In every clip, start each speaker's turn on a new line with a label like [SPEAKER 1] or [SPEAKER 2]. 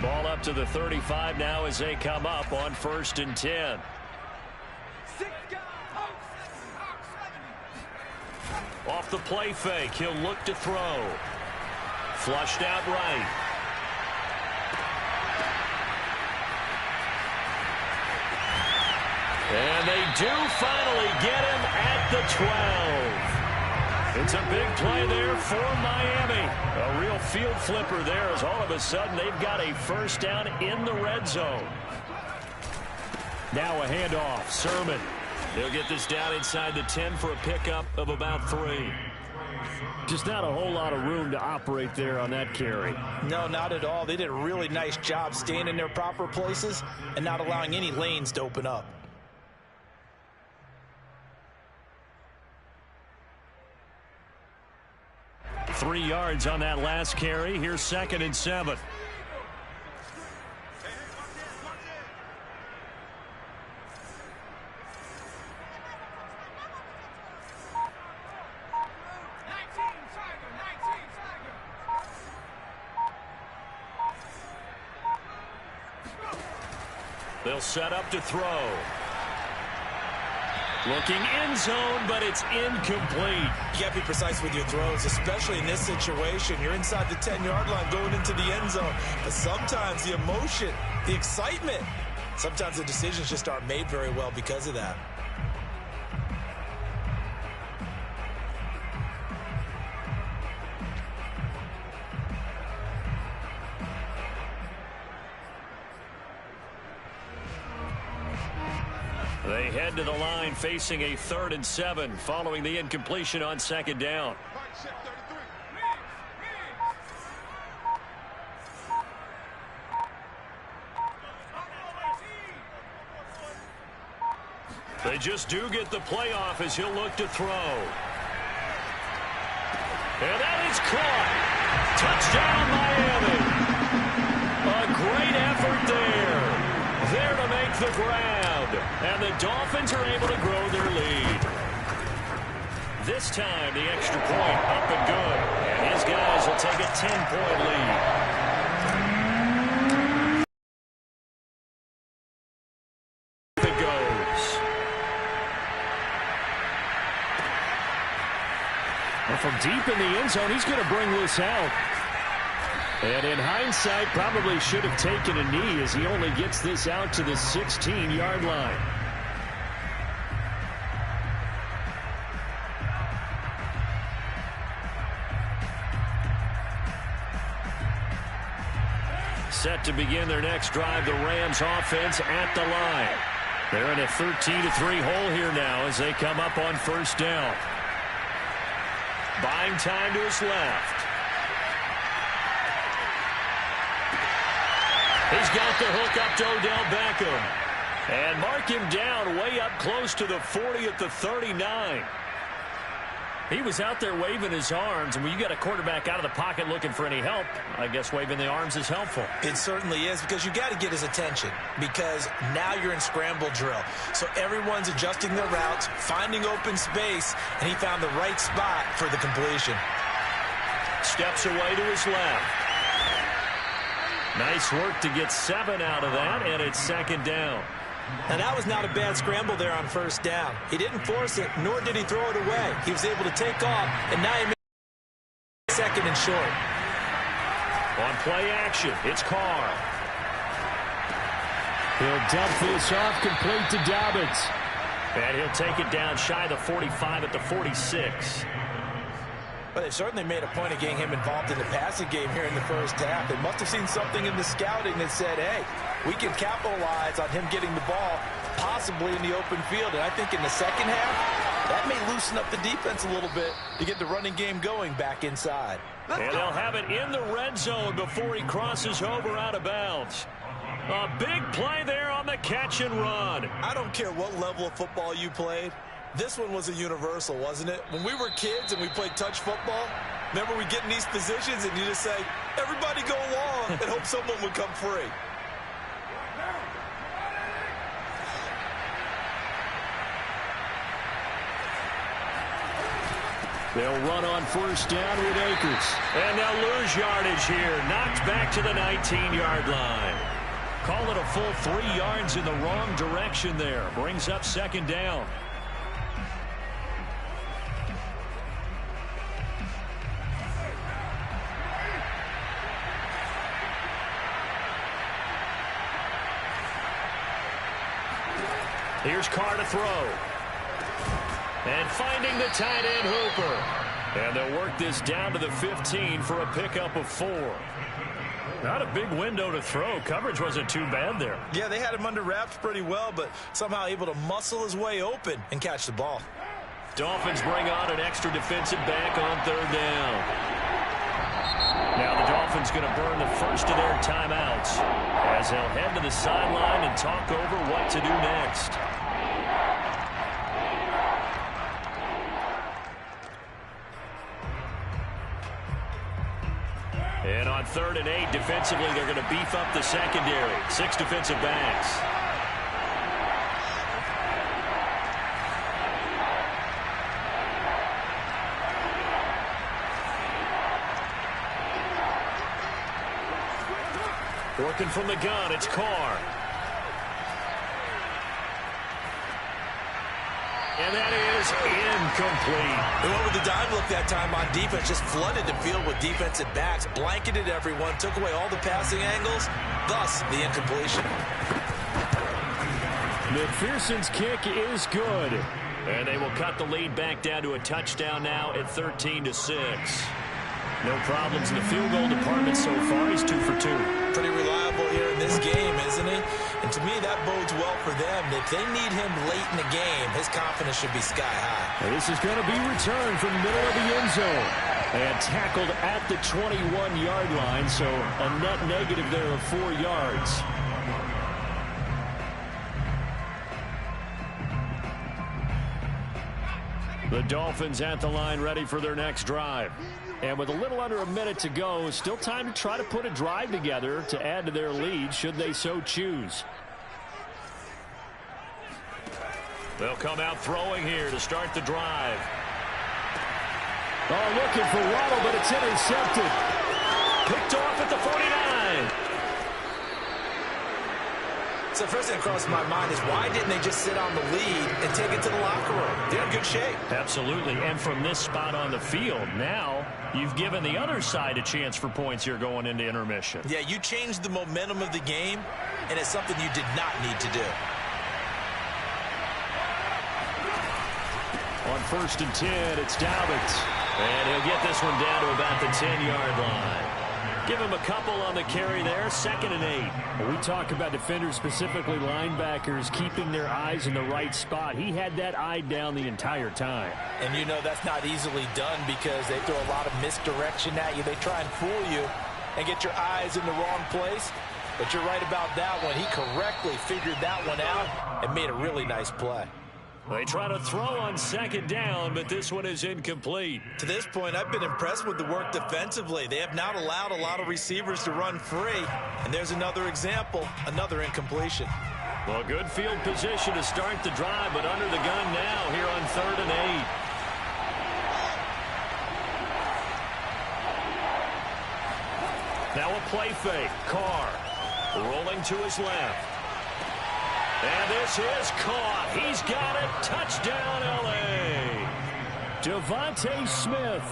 [SPEAKER 1] Ball up to the 35 now as they come up on 1st and 10. Off the play fake, he'll look to throw. Flushed out right. And they do finally get him at the 12. It's a big play there for Miami. A real field flipper there as all of a sudden they've got a first down in the red zone. Now a handoff. Sermon. They'll get this down inside the 10 for a pickup of about 3.
[SPEAKER 2] Just not a whole lot of room to operate there on that carry.
[SPEAKER 3] No, not at all. They did a really nice job staying in their proper places and not allowing any lanes to open up.
[SPEAKER 1] Three yards on that last carry. Here's 2nd and 7. They'll set up to throw. Looking end zone, but it's incomplete.
[SPEAKER 3] You got to be precise with your throws, especially in this situation. You're inside the 10-yard line going into the end zone. But sometimes the emotion, the excitement, sometimes the decisions just aren't made very well because of that.
[SPEAKER 1] They head to the line facing a 3rd and 7 following the incompletion on 2nd down. They just do get the playoff as he'll look to throw. And that is caught. Touchdown, Miami. A great effort there. There to make the grab. And the Dolphins are able to grow their lead. This time, the extra point up and good. And his guys will take a 10-point lead. It goes.
[SPEAKER 2] Well, from deep in the end zone, he's going to bring this out. And in hindsight, probably should have taken a knee as he only gets this out to the 16-yard line.
[SPEAKER 1] Set to begin their next drive, the Rams offense at the line. They're in a 13-3 hole here now as they come up on 1st down. Buying time to his left. He's got the hook up to Odell Beckham. And mark him down way up close to the 40 at the 39. He was out there waving his arms, and when you got a quarterback out of the pocket looking for any help, I guess waving the arms is helpful.
[SPEAKER 3] It certainly is, because you got to get his attention, because now you're in scramble drill. So everyone's adjusting their routes, finding open space, and he found the right spot for the completion.
[SPEAKER 1] Steps away to his left. Nice work to get 7 out of that, and it's 2nd down.
[SPEAKER 3] Now, that was not a bad scramble there on 1st down. He didn't force it, nor did he throw it away. He was able to take off, and now he made 2nd and short.
[SPEAKER 1] On play action, it's Carr.
[SPEAKER 2] He'll dump this off complete to Dobbins.
[SPEAKER 1] And he'll take it down shy of the 45 at the 46.
[SPEAKER 3] Well, they certainly made a point of getting him involved in the passing game here in the 1st half. They must have seen something in the scouting that said, hey, we can capitalize on him getting the ball possibly in the open field. And I think in the 2nd half, that may loosen up the defense a little bit to get the running game going back inside.
[SPEAKER 1] And they'll have it in the red zone before he crosses over out of bounds. A big play there on the catch and run.
[SPEAKER 3] I don't care what level of football you played. This one was a universal, wasn't it? When we were kids and we played touch football, remember we get in these positions and you just say, everybody go along and hope someone would come free.
[SPEAKER 2] They'll run on first down with Akers.
[SPEAKER 1] And they'll lose yardage here. Knocked back to the 19-yard line. Call it a full 3 yards in the wrong direction there. Brings up second down. Here's Carr to throw. And finding the tight end Hooper. And they'll work this down to the 15 for a pickup of 4. Not a big window to throw. Coverage wasn't too bad there.
[SPEAKER 3] Yeah, they had him under wraps pretty well, but somehow able to muscle his way open and catch the ball.
[SPEAKER 1] Dolphins bring on an extra defensive back on third down. Now the Dolphins going to burn the first of their timeouts as they'll head to the sideline and talk over what to do next. And on 3rd and 8, defensively, they're going to beef up the secondary. 6 defensive backs. Working from the gun, it's Carr. And that is incomplete.
[SPEAKER 3] They went with the dime look that time on defense. Just flooded the field with defensive backs. Blanketed everyone. Took away all the passing angles. Thus, the incompletion.
[SPEAKER 2] McPherson's kick is good.
[SPEAKER 1] And they will cut the lead back down to a touchdown now at 13-6. No problems in the field goal department so far. He's 2 for 2.
[SPEAKER 3] Pretty reliable here in this game, isn't he? And to me, that bodes well for them. If they need him late in the game, his confidence should be sky high.
[SPEAKER 2] This is going to be returned from the middle of the end zone. And tackled at the 21-yard line, so a net negative there of 4 yards. The Dolphins at the line ready for their next drive. And with a little under a minute to go, still time to try to put a drive together to add to their lead should they so choose.
[SPEAKER 1] They'll come out throwing here to start the drive.
[SPEAKER 2] Oh, looking for Waddle, but it's intercepted.
[SPEAKER 1] Picked off at the 49.
[SPEAKER 3] So the first thing that crossed my mind is why didn't they just sit on the lead and take it to the locker room? They're in good shape.
[SPEAKER 1] Absolutely. And from this spot on the field, now you've given the other side a chance for points here going into intermission.
[SPEAKER 3] Yeah, you changed the momentum of the game, and it's something you did not need to do.
[SPEAKER 2] On 1st and 10, it's Dalvin.
[SPEAKER 1] And he'll get this one down to about the 10-yard line. Give him a couple on the carry there. 2nd and 8.
[SPEAKER 2] When we talk about defenders, specifically linebackers, keeping their eyes in the right spot. He had that eye down the entire time.
[SPEAKER 3] And you know that's not easily done because they throw a lot of misdirection at you. They try and fool you and get your eyes in the wrong place. But you're right about that one. He correctly figured that one out and made a really nice play.
[SPEAKER 1] They try to throw on 2nd down, but this one is incomplete.
[SPEAKER 3] To this point, I've been impressed with the work defensively. They have not allowed a lot of receivers to run free. And there's another example, another incompletion.
[SPEAKER 1] Well, good field position to start the drive, but under the gun now here on 3rd and 8. Now a play fake. Carr rolling to his left. And this is caught. He's got it. Touchdown, L.A.
[SPEAKER 2] Devontae Smith.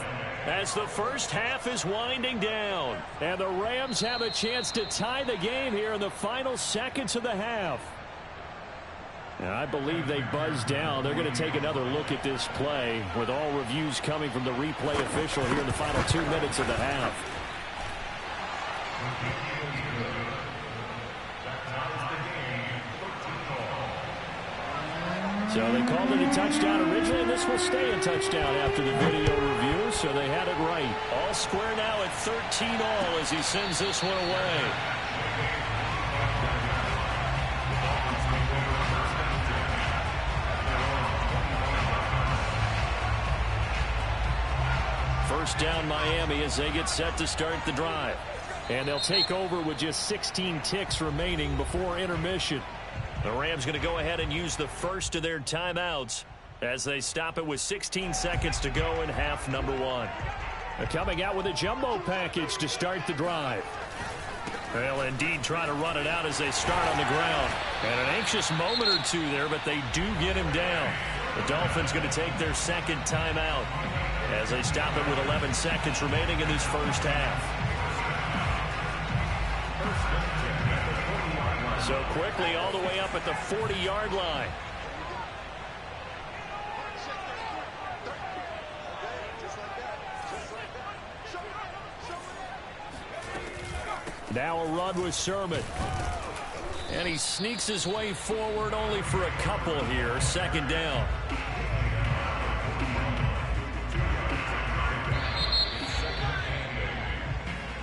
[SPEAKER 1] As the first half is winding down.
[SPEAKER 2] And the Rams have a chance to tie the game here in the final seconds of the half. And I believe they buzzed down. They're going to take another look at this play with all reviews coming from the replay official here in the final 2 minutes of the half. So they called it a touchdown originally, and this will stay a touchdown after the video review, so they had it right.
[SPEAKER 1] All square now at 13-all as he sends this one away. First down Miami as they get set to start the drive.
[SPEAKER 2] And they'll take over with just 16 ticks remaining before intermission.
[SPEAKER 1] The Rams going to go ahead and use the first of their timeouts
[SPEAKER 2] as they stop it with 16 seconds to go in half number one. They're coming out with a jumbo package to start the drive. They'll indeed try to run it out as they start on the ground. And an anxious moment or two there, but they do get him down. The Dolphins going to take their second timeout as they stop it with 11 seconds remaining in this first half. So quickly all the way up at the 40-yard line. Now a run with Sermon. And he sneaks his way forward only for a couple here. Second down.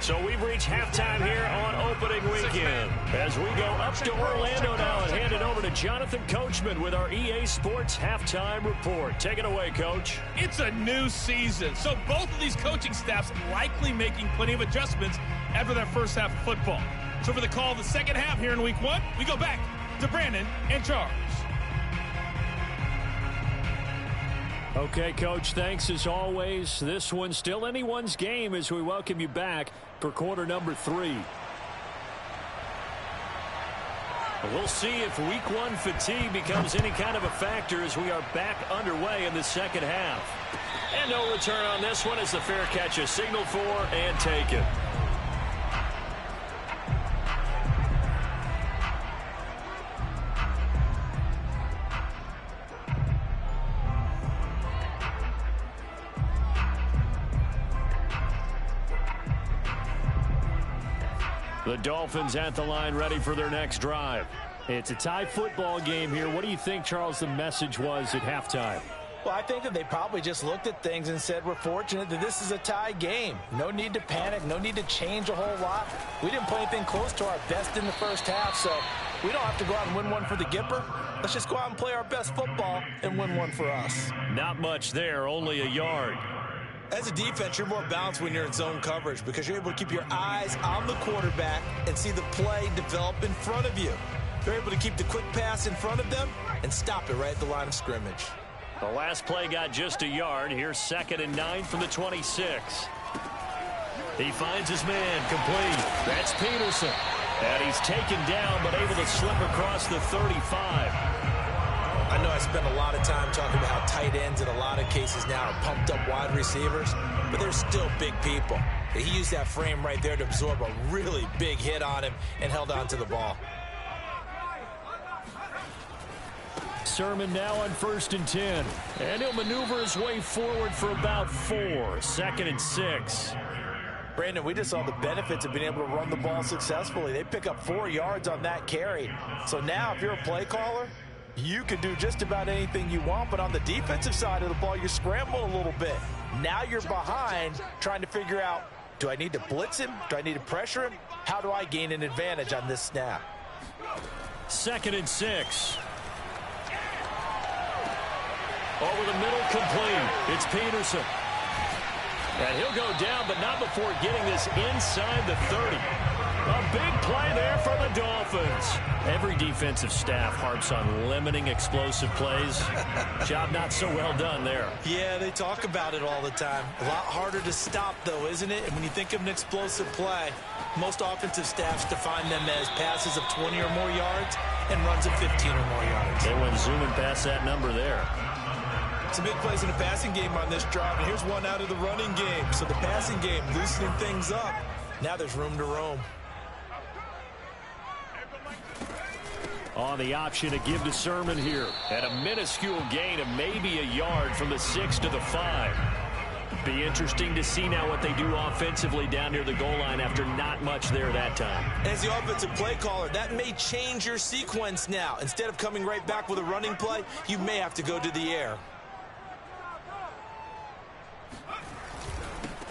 [SPEAKER 2] So we've reached halftime here on opening weekend. As we go up to Orlando now and hand it over to Jonathan Coachman with our EA Sports Halftime Report. Take it away, Coach.
[SPEAKER 4] It's a new season, so both of these coaching staffs likely making plenty of adjustments after their first half of football. So for the call of the second half here in week one, we go back to Brandon and Charles.
[SPEAKER 2] Okay, Coach, thanks as always. This one's still anyone's game as we welcome you back for quarter number 3. We'll see if week one fatigue becomes any kind of a factor as we are back underway in the second half. And no return on this one as the fair catch is signaled for and taken. The Dolphins at the line ready for their next drive. It's a tie football game here. What do you think, Charles, the message was at halftime?
[SPEAKER 3] Well, I think that they probably just looked at things and said, we're fortunate that this is a tie game. No need to panic. No need to change a whole lot. We didn't play anything close to our best in the first half, so we don't have to go out and win one for the Gipper. Let's just go out and play our best football and win one for us.
[SPEAKER 2] Not much there, only a yard.
[SPEAKER 3] As a defense, you're more balanced when you're in zone coverage because you're able to keep your eyes on the quarterback and see the play develop in front of you. You're able to keep the quick pass in front of them and stop it right at the line of scrimmage.
[SPEAKER 2] The last play got just a yard. Here's 2nd and 9 from the 26. He finds his man complete. That's Peterson. And he's taken down but able to slip across the 35.
[SPEAKER 3] I know I spent a lot of time talking about how tight ends in a lot of cases now are pumped up wide receivers, but they're still big people. He used that frame right there to absorb a really big hit on him and held on to the ball.
[SPEAKER 2] Sermon now on 1st and 10. And he'll maneuver his way forward for about 4. 2nd and 6.
[SPEAKER 3] Brandon, we just saw the benefits of being able to run the ball successfully. They pick up 4 yards on that carry. So now if you're a play caller, you can do just about anything you want, but on the defensive side of the ball, you scramble a little bit. Now you're behind trying to figure out, do I need to blitz him? Do I need to pressure him? How do I gain an advantage on this snap?
[SPEAKER 2] 2nd and 6. Over the middle, complete. It's Peterson. And he'll go down, but not before getting this inside the 30. A big play there for the Dolphins. Every defensive staff harps on limiting explosive plays. Job not so well done there.
[SPEAKER 3] Yeah, they talk about it all the time. A lot harder to stop, though, isn't it? And when you think of an explosive play, most offensive staffs define them as passes of 20 or more yards and runs of 15 or more yards.
[SPEAKER 2] They went zooming past that number there.
[SPEAKER 3] Some big plays in the passing game on this drive, and here's one out of the running game. So the passing game loosening things up. Now there's room to roam.
[SPEAKER 2] On the option to give to Sermon here. And a minuscule gain of maybe a yard from the 6 to the 5. Be interesting to see now what they do offensively down near the goal line after not much there that time.
[SPEAKER 3] As the offensive play caller, that may change your sequence now. Instead of coming right back with a running play, you may have to go to the air.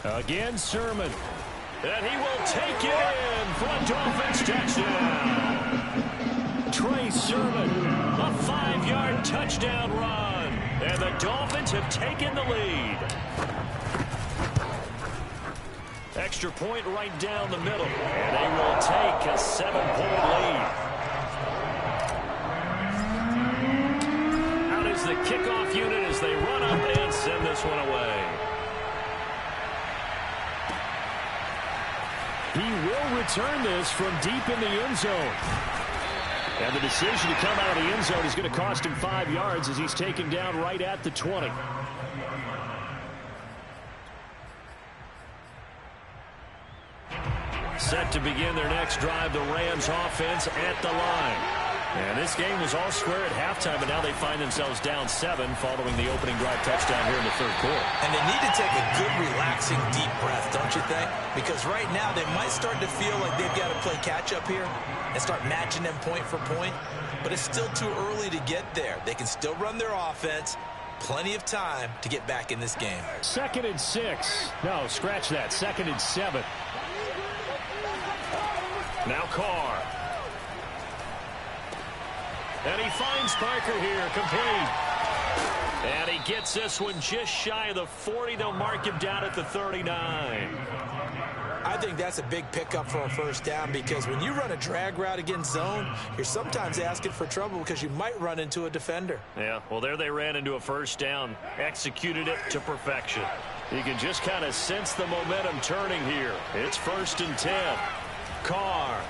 [SPEAKER 2] Again, Sermon. And he will take it in for a Dolphins touchdown. Trey Sermon, a 5-yard touchdown run. And the Dolphins have taken the lead. Extra point right down the middle. And they will take a 7-point lead. Out is the kickoff unit
[SPEAKER 1] as they run up and send this one away.
[SPEAKER 2] He will return this from deep in the end zone. And the decision to come out of the end zone is going to cost him 5 yards as he's taken down right at the 20. Set to begin their next drive, the Rams offense at the line. And this game was all square at halftime, but now they find themselves down 7 following the opening drive touchdown here in the third quarter.
[SPEAKER 3] And they need to take a good, relaxing, deep breath, don't you think? Because right now they might start to feel like they've got to play catch-up here and start matching them point for point. But it's still too early to get there. They can still run their offense. Plenty of time to get back in this game.
[SPEAKER 2] 2nd and 6. No, scratch that. 2nd and 7. Now Carr. And he finds Parker here, complete. And he gets this one just shy of the 40. They'll mark him down at the 39.
[SPEAKER 3] I think that's a big pickup for a first down because when you run a drag route against zone, you're sometimes asking for trouble because you might run into a defender.
[SPEAKER 2] Yeah, well, there they ran into a first down, executed it to perfection. You can just kind of sense the momentum turning here. It's 1st and 10. Carr.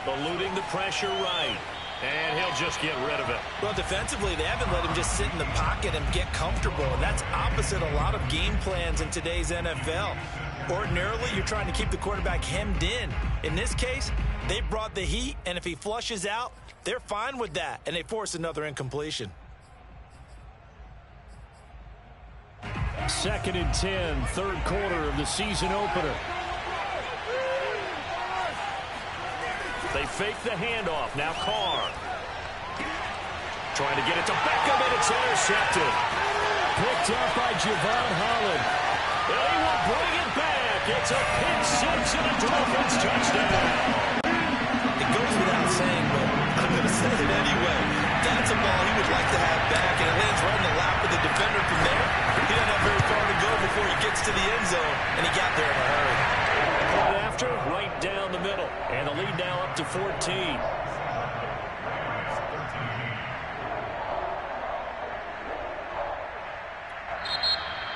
[SPEAKER 2] Eluding the pressure right. And he'll just get rid of it.
[SPEAKER 3] Well, defensively, they haven't let him just sit in the pocket and get comfortable. And that's opposite a lot of game plans in today's NFL. Ordinarily, you're trying to keep the quarterback hemmed in. In this case, they brought the heat, and if he flushes out, they're fine with that, and they force another incompletion.
[SPEAKER 2] 2nd and 10, third quarter of the season opener. They fake the handoff. Now Carr. Trying to get it to Beckham, and it's intercepted. Picked up by Javon Holland. And he will bring it back. It's a pick six and a Dolphins touchdown.
[SPEAKER 3] It goes without saying, but I'm going to say it anyway. That's a ball he would like to have back, and it lands right in the lap of the defender from there. He doesn't have very far to go before he gets to the end zone, and he got there in a hurry.
[SPEAKER 2] After, right down the middle. And the lead now up to 14.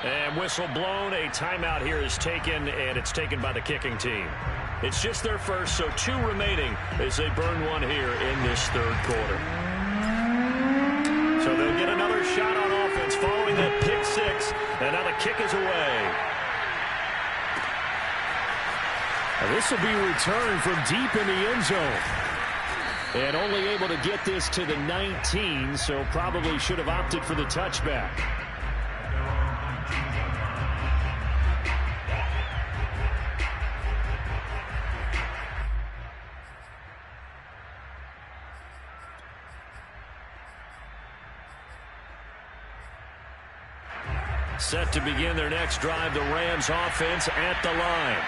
[SPEAKER 2] And whistle blown. A timeout here is taken, and it's taken by the kicking team. It's just their first, so 2 remaining as they burn one here in this third quarter. So they'll get another shot on offense following that pick 6, and now the kick is away. This will be returned from deep in the end zone. And only able to get this to the 19, so probably should have opted for the touchback. Set to begin their next drive, the Rams offense at the line.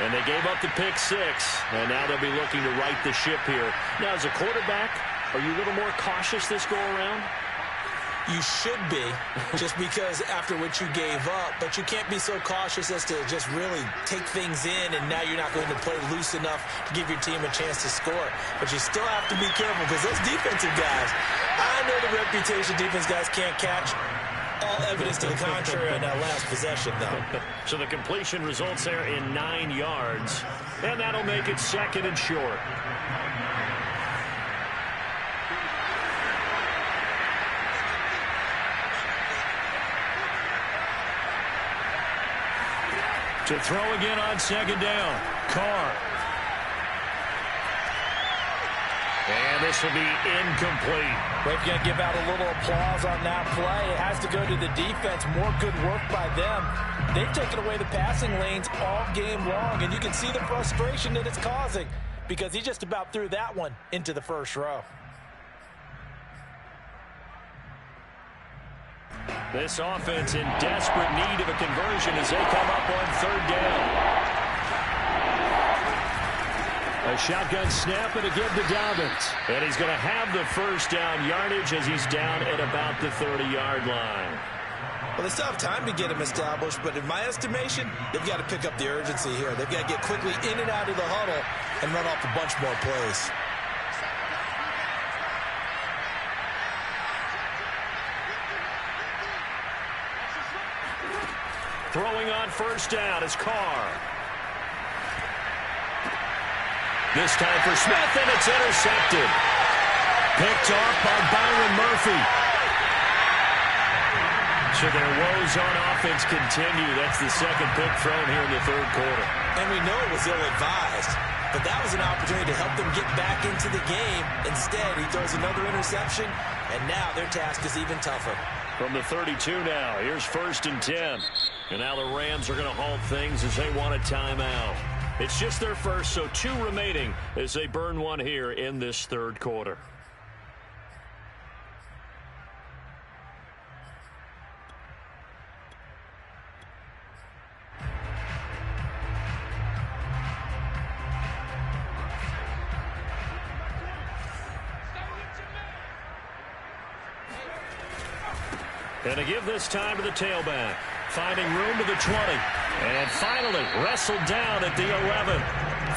[SPEAKER 2] And they gave up the pick 6, and now they'll be looking to right the ship here. Now, as a quarterback, are you a little more cautious this go-around?
[SPEAKER 3] You should be, just because after what you gave up, but you can't be so cautious as to just really take things in, and now you're not going to play loose enough to give your team a chance to score. But you still have to be careful because those defensive guys, I know the reputation defense guys can't catch. All evidence to the contrary on that last possession, though.
[SPEAKER 2] So the completion results there in 9 yards, and that'll make it 2nd and short. To throw again on 2nd down, Carr. And this will be incomplete.
[SPEAKER 3] They're going to give out a little applause on that play. It has to go to the defense. More good work by them. They've taken away the passing lanes all game long, and you can see the frustration that it's causing because he just about threw that one into the first row.
[SPEAKER 2] This offense in desperate need of a conversion as they come up on 3rd down. A shotgun snap and again to Dobbins. And he's going to have the first down yardage as he's down at about the 30-yard line.
[SPEAKER 3] Well, they still have time to get him established, but in my estimation, they've got to pick up the urgency here. They've got to get quickly in and out of the huddle and run off a bunch more plays.
[SPEAKER 2] on first down is Carr. This time for Smith, and it's intercepted. Picked off by Byron Murphy. So their woes on offense continue. That's the second pick thrown here in the third quarter.
[SPEAKER 3] And we know it was ill-advised, but that was an opportunity to help them get back into the game. Instead, he throws another interception, and now their task is even tougher.
[SPEAKER 2] From the 32 now, here's 1st and 10. And now the Rams are going to halt things as they want a timeout. It's just their first, so 2 remaining as they burn one here in this third quarter. And to give this time to the tailback. Finding room to the 20. And finally wrestled down at the 11.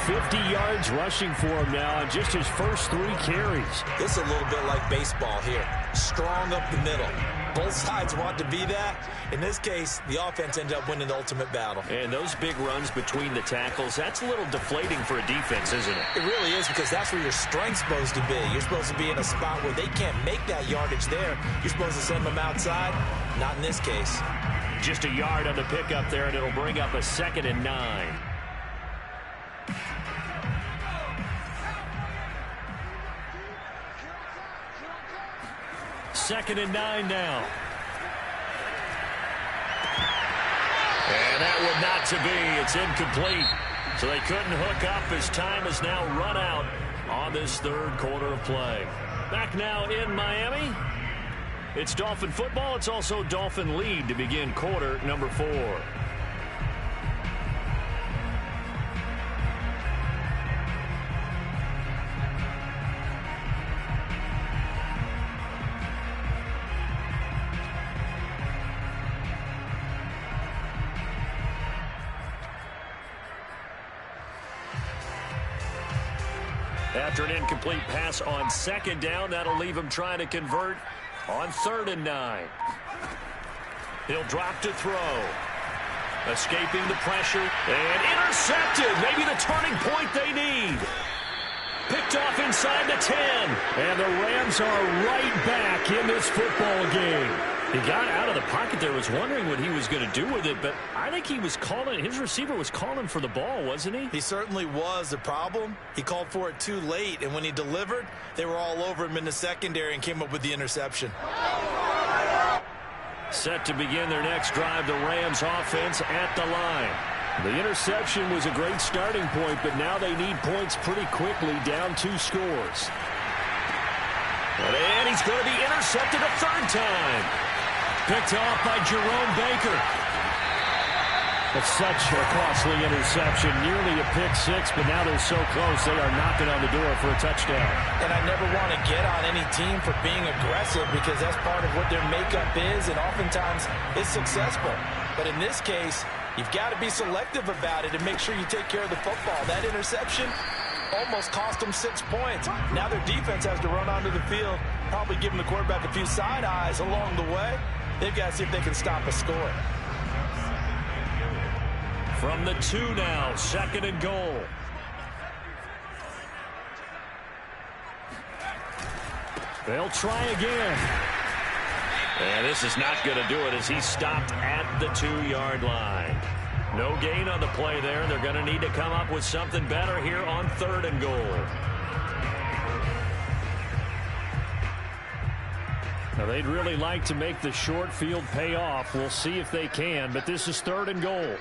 [SPEAKER 2] 50 yards rushing for him now on just his first 3 carries.
[SPEAKER 3] This is a little bit like baseball here. Strong up the middle. Both sides want to be that. In this case, the offense ended up winning the ultimate battle.
[SPEAKER 2] And those big runs between the tackles, that's a little deflating for a defense, isn't it?
[SPEAKER 3] It really is, because that's where your strength's supposed to be. You're supposed to be in a spot where they can't make that yardage there. You're supposed to send them outside. Not in this case.
[SPEAKER 2] Just a yard on the pickup there, and it'll bring up a 2nd and 9. Second and 9 now. And that would not to be. It's incomplete. So they couldn't hook up as time has now run out on this third quarter of play. Back now in Miami. It's Dolphin football. It's also Dolphin lead to begin quarter number 4. After an incomplete pass on 2nd down, that'll leave him trying to convert on 3rd and 9. He'll drop to throw. Escaping the pressure. And intercepted. Maybe the turning point they need. Picked off inside the 10. And the Rams are right back in this football game. He got out of the pocket there, was wondering what he was going to do with it, but I think he was calling, his receiver was calling for the ball, wasn't he?
[SPEAKER 3] He certainly was. The problem, he called for it too late, and when he delivered, they were all over him in the secondary and came up with the interception.
[SPEAKER 2] Set to begin their next drive, the Rams offense at the line. The interception was a great starting point, but now they need points pretty quickly, down 2 scores. And he's going to be intercepted a 3rd time. Picked off by Jerome Baker. That's such a costly interception. Nearly a pick 6, but now they're so close they are knocking on the door for a touchdown.
[SPEAKER 3] And I never want to get on any team for being aggressive, because that's part of what their makeup is, and oftentimes it's successful. But in this case, you've got to be selective about it and make sure you take care of the football. That interception almost cost them 6 points. Now their defense has to run onto the field, probably giving the quarterback a few side eyes along the way. They've got to see if they can stop a score.
[SPEAKER 2] From the 2 now, 2nd and goal. They'll try again. And this is not going to do it as he stopped at the 2-yard line. No gain on the play there. They're going to need to come up with something better here on 3rd and goal. Now, they'd really like to make the short field pay off. We'll see if they can, but this is 3rd and goal.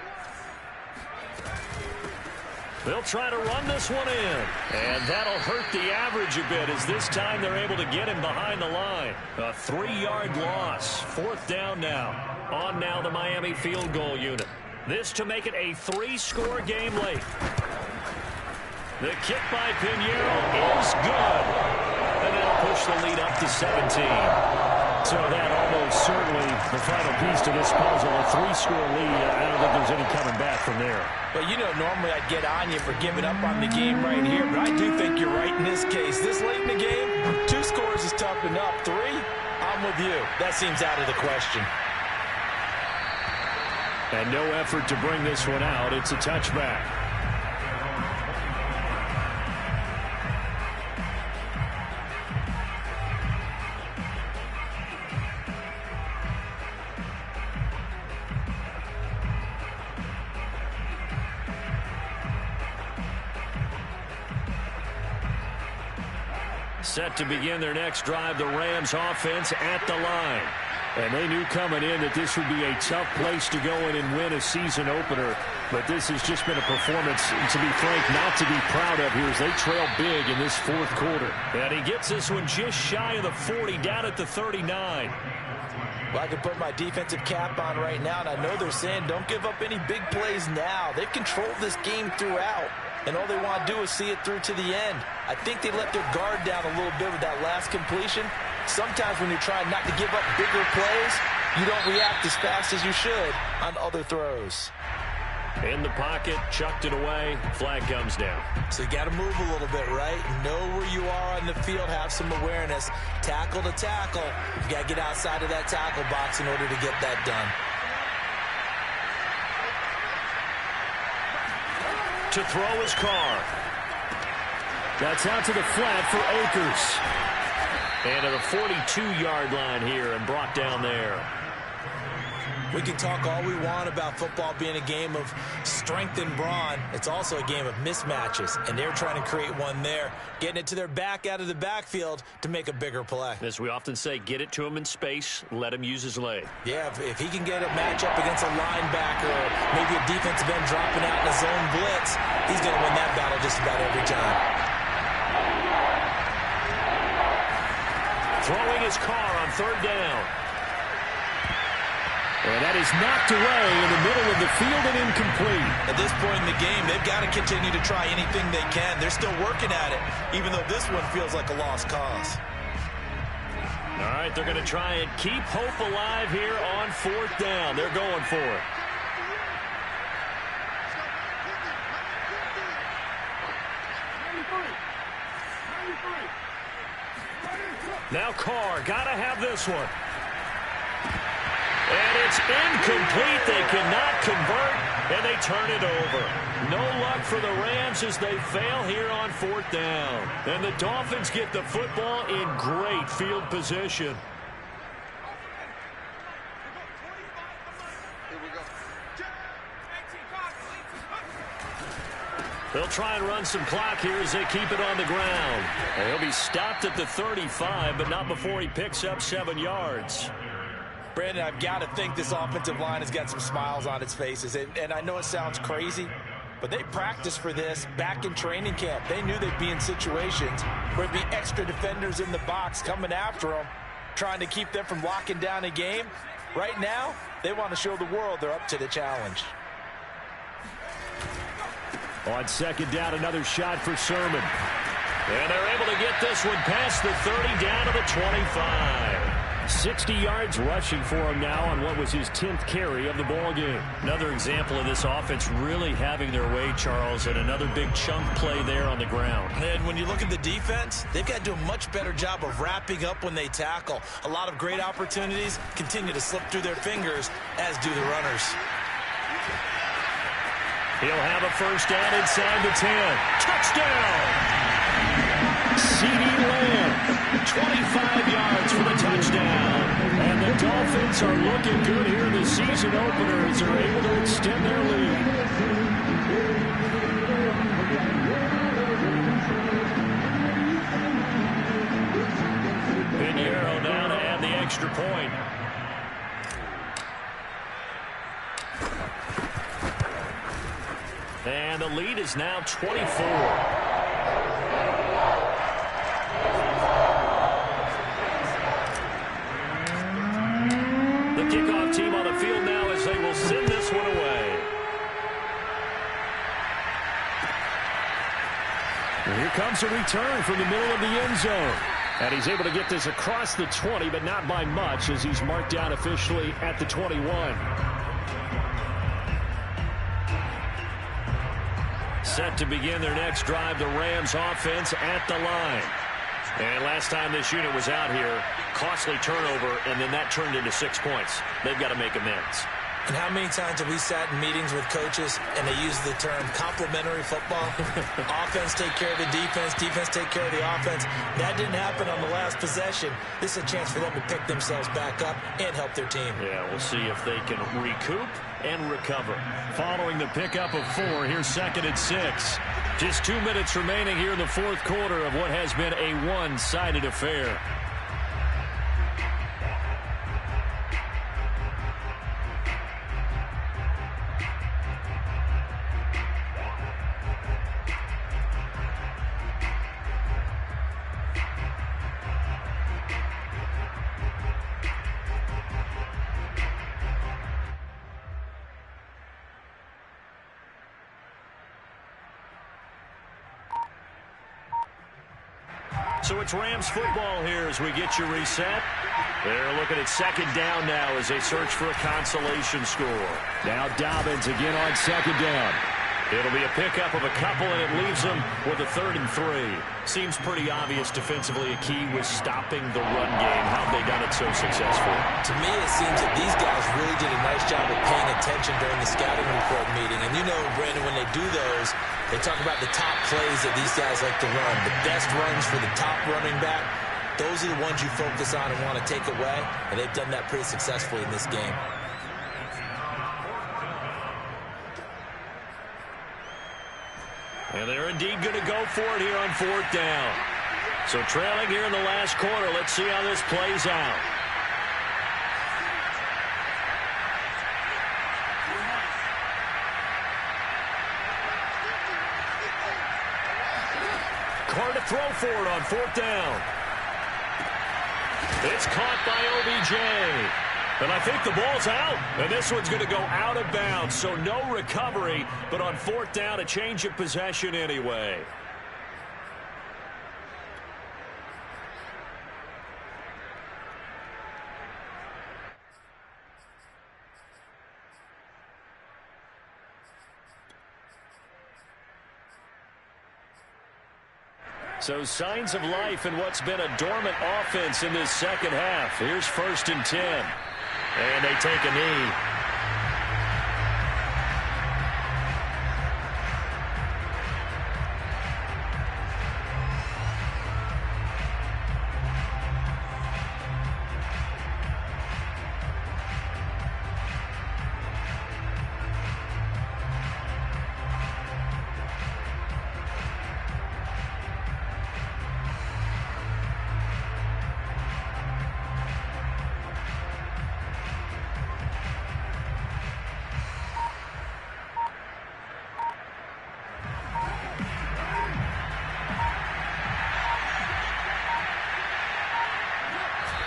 [SPEAKER 2] They'll try to run this one in. And that'll hurt the average a bit as this time they're able to get him behind the line. A 3-yard loss. 4th down now. On now the Miami field goal unit. This to make it a 3-score game late. The kick by Pinheiro is good. And that'll push the lead up to 17. So that almost certainly the final piece to this puzzle. A 3-score lead. I don't think there's any coming back from there.
[SPEAKER 3] Well, you know, normally I'd get on you for giving up on the game right here, but I do think you're right in this case. This late in the game, 2 scores is tough enough. 3, I'm with you. That seems out of the question.
[SPEAKER 2] And no effort to bring this one out. It's a touchback. Set to begin their next drive, the Rams offense at the line. And they knew coming in that this would be a tough place to go in and win a season opener. But this has just been a performance, to be frank, not to be proud of here as they trail big in this fourth quarter. And he gets this one just shy of the 40, down at the 39.
[SPEAKER 3] Well, I can put my defensive cap on right now, and I know they're saying don't give up any big plays now. They've controlled this game throughout, and all they want to do is see it through to the end. I think they let their guard down a little bit with that last completion. Sometimes when you're trying not to give up bigger plays, you don't react as fast as you should on other throws.
[SPEAKER 2] In the pocket, chucked it away, flag comes down.
[SPEAKER 3] So you got to move a little bit, right? Know where you are on the field, have some awareness. Tackle to tackle. You got to get outside of that tackle box in order to get that done.
[SPEAKER 2] To throw his car. That's out to the flat for Akers. And to the 42-yard line here and brought down there.
[SPEAKER 3] We can talk all we want about football being a game of strength and brawn. It's also a game of mismatches, and they're trying to create one there, getting it to their back out of the backfield to make a bigger play.
[SPEAKER 2] As we often say, get it to him in space, let him use his leg.
[SPEAKER 3] Yeah, if he can get a matchup against a linebacker or maybe a defensive end dropping out in a zone blitz, he's going to win that battle just about every time.
[SPEAKER 2] Throwing his car on third down. And that is knocked away in the middle of the field and incomplete.
[SPEAKER 3] At this point in the game, they've got to continue to try anything they can. They're still working at it, even though this one feels like a lost cause.
[SPEAKER 2] All right, they're going to try and keep hope alive here on fourth down. They're going for it. Now Carr, got to have this one. And it's incomplete. They cannot convert, and they turn it over. No luck for the Rams as they fail here on fourth down. And the Dolphins get the football in great field position. They'll try and run some clock here as they keep it on the ground. And he'll be stopped at the 35, but not before he picks up 7 yards.
[SPEAKER 3] Brandon, I've got to think this offensive line has got some smiles on its faces. And I know it sounds crazy, but they practiced for this back in training camp. They knew they'd be in situations where there'd be extra defenders in the box coming after them, trying to keep them from locking down a game. Right now, they want to show the world they're up to the challenge.
[SPEAKER 2] On second down, another shot for Sermon. And they're able to get this one past the 30 down to the 25. 60 yards rushing for him now on what was his 10th carry of the ball game. Another example of this offense really having their way, Charles, and another big chunk play there on the ground.
[SPEAKER 3] And when you look at the defense, they've got to do a much better job of wrapping up when they tackle. A lot of great opportunities continue to slip through their fingers, as do the runners.
[SPEAKER 2] He'll have a first down inside the 10. Touchdown! CeeDee Lamb, 25 yards for the touchdown. And the Dolphins are looking good here in the season opener as they're able to extend their lead. Pinheiro now to add the extra point. And the lead is now 24. The kickoff team on the field now as they will send this one away. And here comes a return from the middle of the end zone. And he's able to get this across the 20, but not by much as he's marked down officially at the 21. Set to begin their next drive, the Rams offense at the line. And last time this unit was out here, costly turnover, and then that turned into 6 points. They've got to make amends.
[SPEAKER 3] And how many times have we sat in meetings with coaches and they use the term complementary football? Offense take care of the defense, defense take care of the offense. That didn't happen on the last possession. This is a chance for them to pick themselves back up and help their team.
[SPEAKER 2] Yeah, we'll see if they can recoup and recover. Following the pickup of 4, here's 2nd and 6. Just 2 minutes remaining here in the fourth quarter of what has been a one-sided affair. So it's Rams football here as we get you reset. They're looking at 2nd down now as they search for a consolation score. Now Dobbins again on 2nd down. It'll be a pickup of a couple, and it leaves them with a 3rd and 3. Seems pretty obvious defensively a key was stopping the run game. How have they done it so successfully?
[SPEAKER 3] To me, it seems that these guys really did a nice job of paying attention during the scouting report meeting. And you know, Brandon, when they do those, they talk about the top plays that these guys like to run. The best runs for the top running back. Those are the ones you focus on and want to take away. And they've done that pretty successfully in this game.
[SPEAKER 2] And they're indeed going to go for it here on 4th down. So trailing here in the last quarter. Let's see how this plays out. Carr to throw for it on 4th down. It's caught by OBJ. And I think the ball's out. And this one's going to go out of bounds. So no recovery, but on 4th down, a change of possession anyway. So signs of life in what's been a dormant offense in this second half. Here's 1st and 10. And they take a knee.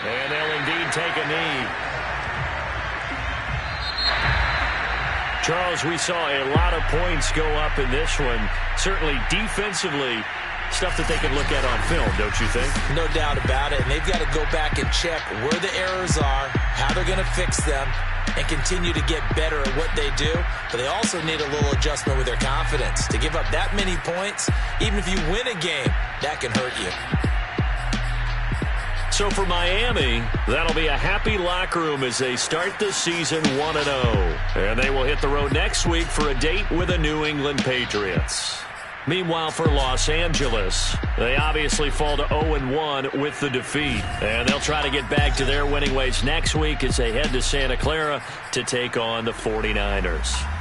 [SPEAKER 2] And they'll indeed take a knee. Charles, we saw a lot of points go up in this one. Certainly defensively, stuff that they can look at on film, don't you think?
[SPEAKER 3] No doubt about it. And they've got to go back and check where the errors are, how they're going to fix them, and continue to get better at what they do. But they also need a little adjustment with their confidence. To give up that many points, even if you win a game, that can hurt you.
[SPEAKER 2] So for Miami, that'll be a happy locker room as they start the season 1-0. And they will hit the road next week for a date with the New England Patriots. Meanwhile, for Los Angeles, they obviously fall to 0-1 with the defeat. And they'll try to get back to their winning ways next week as they head to Santa Clara to take on the 49ers.